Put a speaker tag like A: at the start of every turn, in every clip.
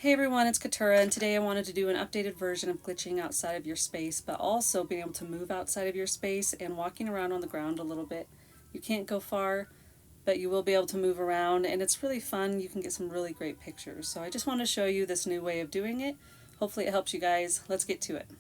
A: Hey everyone, it's Katura, and today I wanted to do an updated version of glitching outside of your space, but also being able to move outside of your space and walking around on the ground a little bit. You can't go far, but you will be able to move around, and it's really fun. You can get some really great pictures. So I just want to show you this new way of doing it. Hopefully it helps you guys. Let's get to it.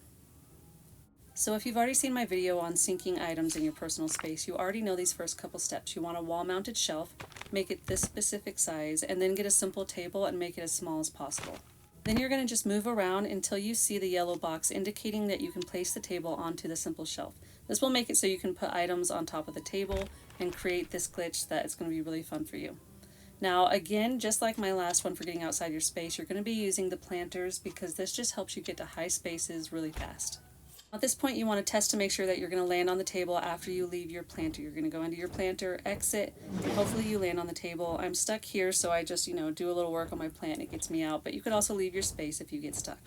A: So if you've already seen my video on syncing items in your personal space, you already know these first couple steps. You want a wall-mounted shelf, make it this specific size, and then get a simple table and make it as small as possible. Then you're going to just move around until you see the yellow box indicating that you can place the table onto the simple shelf. This will make it so you can put items on top of the table and create this glitch that is going to be really fun for you. Now again, just like my last one for getting outside your space, you're going to be using the planters because this just helps you get to high spaces really fast. At this point, you want to test to make sure that you're going to land on the table after you leave your planter. You're going to go into your planter, exit, and hopefully you land on the table. I'm stuck here, so I just, do a little work on my plant and it gets me out, but you could also leave your space if you get stuck.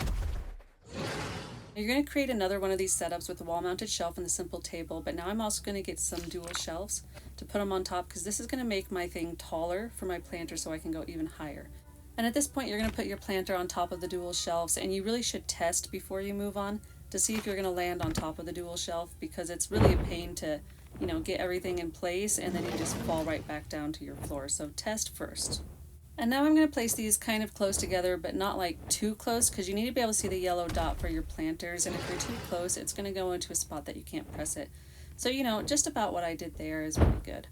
A: You're going to create another one of these setups with the wall-mounted shelf and the simple table, but now I'm also going to get some dual shelves to put them on top because this is going to make my thing taller for my planter so I can go even higher. And at this point, you're going to put your planter on top of the dual shelves, and you really should test before you move on to see if you're going to land on top of the dual shelf, because it's really a pain to, get everything in place and then you just fall right back down to your floor. So test first. And now I'm going to place these kind of close together, but not like too close, because you need to be able to see the yellow dot for your planters, and if you're too close, it's going to go into a spot that you can't press it. So, just about what I did there is really good.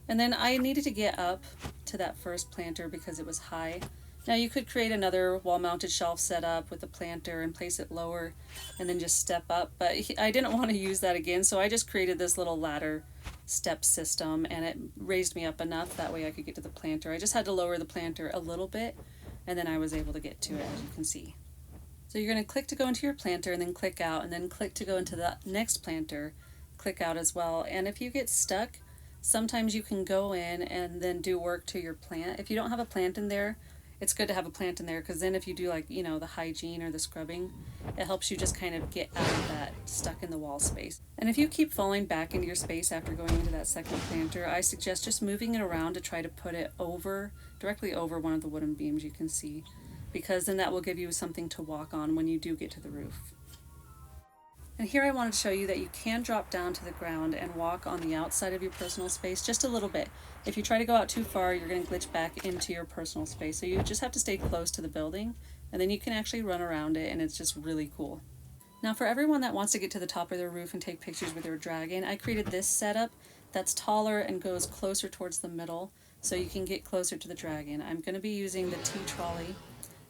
A: And then I needed to get up to that first planter because it was high. Now you could create another wall-mounted shelf setup with a planter and place it lower and then just step up, but I didn't want to use that again, so I just created this little ladder step system, and it raised me up enough that way I could get to the planter. I just had to lower the planter a little bit, and then I was able to get to it, as you can see. So you're going to click to go into your planter and then click out, and then click to go into the next planter, click out as well. And if you get stuck, sometimes you can go in and then do work to your plant. If you don't have a plant in there, it's good to have a plant in there, because then if you do the hygiene or the scrubbing, it helps you just kind of get out of that stuck in the wall space. And if you keep falling back into your space after going into that second planter, I suggest just moving it around to try to put it directly over one of the wooden beams you can see, because then that will give you something to walk on when you do get to the roof. And here I wanted to show you that you can drop down to the ground and walk on the outside of your personal space just a little bit. If you try to go out too far, you're going to glitch back into your personal space. So you just have to stay close to the building, and then you can actually run around it, and it's just really cool. Now for everyone that wants to get to the top of their roof and take pictures with their dragon, I created this setup that's taller and goes closer towards the middle so you can get closer to the dragon. I'm going to be using the T-trolley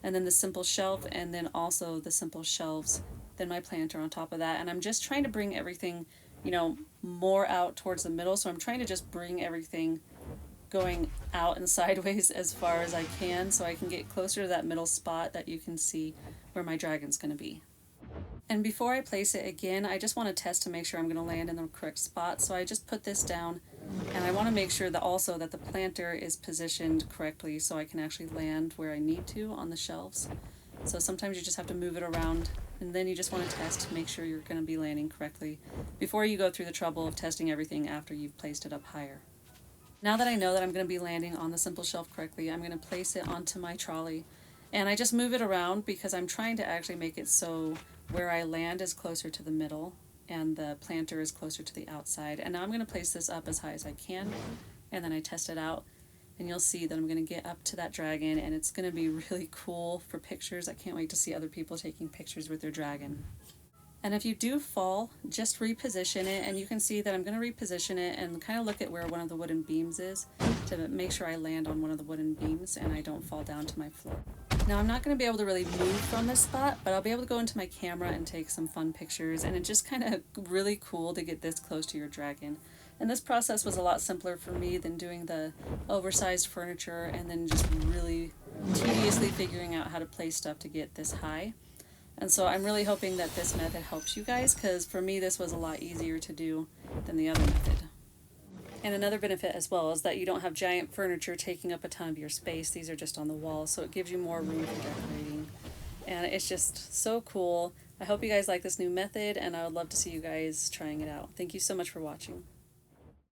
A: and then the simple shelf, and then also the simple shelves, then my planter on top of that. And I'm just trying to bring everything, more out towards the middle. So I'm trying to just bring everything going out and sideways as far as I can, so I can get closer to that middle spot that you can see where my dragon's going to be. And before I place it again, I just want to test to make sure I'm going to land in the correct spot. So I just put this down, and I want to make sure that also that the planter is positioned correctly so I can actually land where I need to on the shelves. So sometimes you just have to move it around, and then you just want to test to make sure you're going to be landing correctly before you go through the trouble of testing everything after you've placed it up higher. Now that I know that I'm going to be landing on the simple shelf correctly, I'm going to place it onto my trolley, and I just move it around because I'm trying to actually make it so where I land is closer to the middle and the planter is closer to the outside. And now I'm going to place this up as high as I can, and then I test it out, and you'll see that I'm going to get up to that dragon, and it's going to be really cool for pictures. I can't wait to see other people taking pictures with their dragon. And if you do fall, just reposition it, and you can see that I'm going to reposition it and kind of look at where one of the wooden beams is to make sure I land on one of the wooden beams and I don't fall down to my floor. Now I'm not going to be able to really move from this spot, but I'll be able to go into my camera and take some fun pictures, and it's just kind of really cool to get this close to your dragon. And this process was a lot simpler for me than doing the oversized furniture and then just really tediously figuring out how to place stuff to get this high. And so I'm really hoping that this method helps you guys, because for me this was a lot easier to do than the other method. And another benefit as well is that you don't have giant furniture taking up a ton of your space. These are just on the wall, so it gives you more room for decorating. And it's just so cool. I hope you guys like this new method, and I would love to see you guys trying it out. Thank you so much for watching.